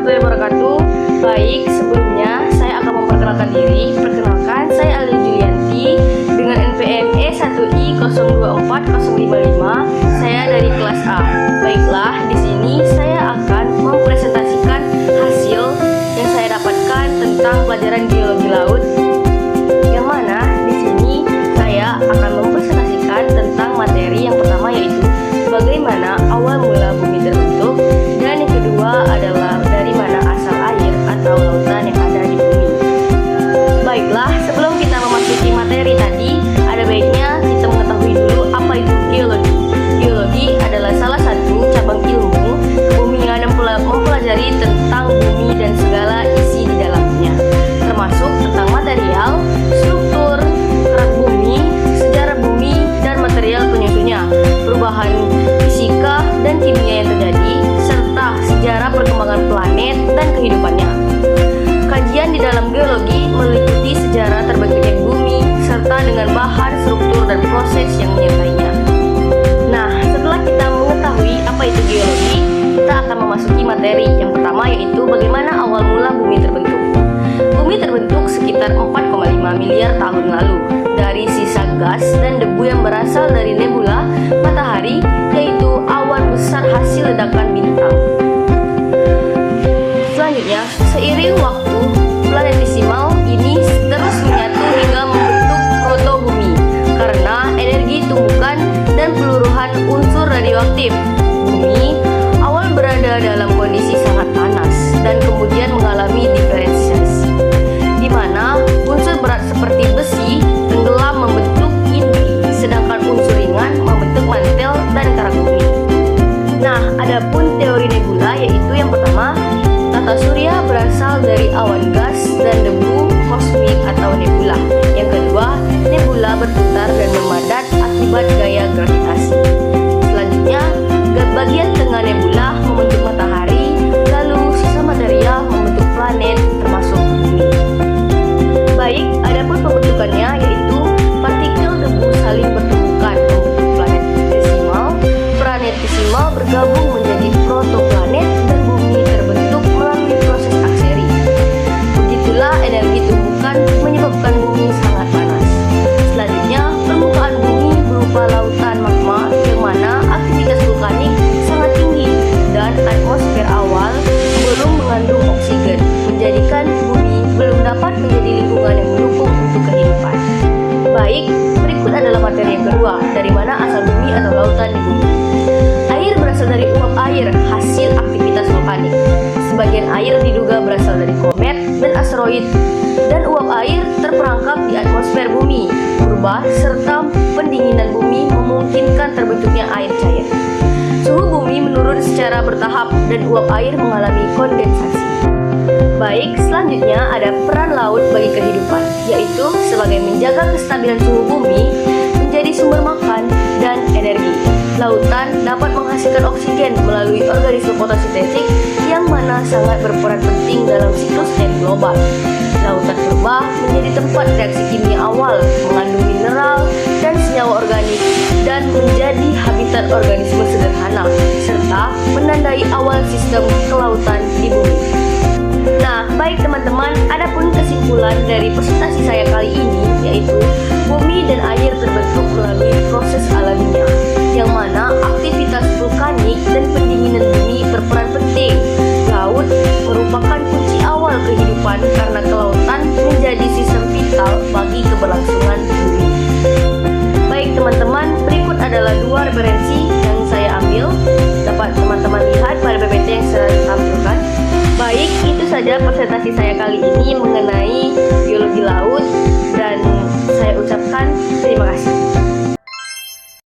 warahmatullahi wabarakatuh. Baik, sebelumnya saya akan memperkenalkan diri. Perkenalkan, saya Alia Julianti dengan NPM E1I024055. Saya dari kelas A. Baiklah, di sini saya akan mempresentasikan hasil yang saya dapatkan tentang pelajaran geologi laut. Yang mana di sini saya akan mempresentasikan tentang materi yang pertama, yaitu bagaimana awal mula bumi terbentuk, dan yang kedua adalah dari mana asal air atau lautan yang ada di bumi. Baiklah, sebelum kita memasuki materi tadi, ada baiknya kita mengetahui dulu apa itu geologi. Geologi adalah salah satu cabang ilmu kebumian yang mempelajari tentang bumi dan segala isi di dalamnya, termasuk tentang material, struktur, kerak bumi, sejarah bumi, dan material penyusunnya, perubahan fisika dan kimia yang terjadi, serta sejarah perkembangan planet dan kehidupannya. Kajian di dalam geologi meliputi sejarah terbentuknya bumi, serta dengan bahan, struktur, dan proses yang menyertainya. Nah, setelah kita mengetahui apa itu geologi, kita akan memasuki materi yang pertama, yaitu bagaimana awal mula bumi terbentuk. Bumi terbentuk sekitar 4,5 miliar tahun lalu dari sisa gas dan debu yang berasal dari nebula matahari, yaitu awan besar hasil ledakan bintang. Selanjutnya, seiring waktu, planetesimal ini terus menyatu hingga membentuk protobumi karena energi tumbukan dan peluruhan unsur radioaktif. Bumi awal berada dalam kondisi sangat panas dan kemudian mengalami diferensiasi, di mana unsur berat seperti besi tenggelam membentuk inti, sedangkan unsur ringan membentuk mantel dan kerak bumi. Nah, adapun teori nebula, yaitu yang pertama, tata surya berasal dari awan gas dan debu kosmik atau nebula. Yang kedua, nebula berputar dan memadat akibat gaya gravitasi. Selanjutnya, bagian tengah nebula membentuk matahari, lalu sisa material membentuk planet termasuk bumi. Baik, adapun pembentukannya, yaitu partikel debu saling bertumbukan membentuk planetesimal. Planetesimal bergabung menjadi protoplanet dan bumi terbentuk melalui proses akseri. Begitulah energi tumbukan menyebabkan bumi sangat panas. Selanjutnya, permukaan bumi berupa lautan magma yang mana aktivitas vulkanik sangat tinggi dan atmosfer awal belum mengandung oksigen, menjadikan bumi belum dapat menjadi lingkungan yang mendukung untuk kehidupan. Baik, berikut adalah materi yang kedua, dari mana asal bumi atau lautan di bumi. Air berasal dari uap air hasil aktivitas vulkanik. Sebagian air diduga berasal dari komet dan asteroid, dan uap air terperangkap di atmosfer bumi berubah serta pendinginan bumi memungkinkan terbentuknya air cair. Suhu bumi menurun secara bertahap dan uap air mengalami kondensasi. Baik, selanjutnya ada peran laut bagi kehidupan, yaitu sebagai menjaga kestabilan suhu bumi, menjadi sumber makan dan energi. Lautan dapat menghasilkan oksigen melalui organisme fotosintetik yang mana sangat berperan penting dalam siklus air global. Lautan berubah menjadi tempat reaksi kimia awal, mengandung mineral dan senyawa organik, dan menjadi habitat organisme sederhana, serta menandai awal sistem kelautan di bumi. Nah, baik teman-teman, adapun kesimpulan dari presentasi saya kali ini, yaitu bumi dan air terbentuk melalui proses alaminya, yang mana aktivitas vulkanik dan pendinginan bumi berperan penting. Laut merupakan kunci awal kehidupan karena kelautan menjadi sistem vital bagi keberlangsungan bumi. Baik teman-teman, berikut adalah 2 referensi yang saya ambil. Dapat teman-teman lihat pada PPT yang saya tampilkan. Baik, itu saja presentasi saya kali ini mengenai geologi laut, dan saya ucapkan terima kasih.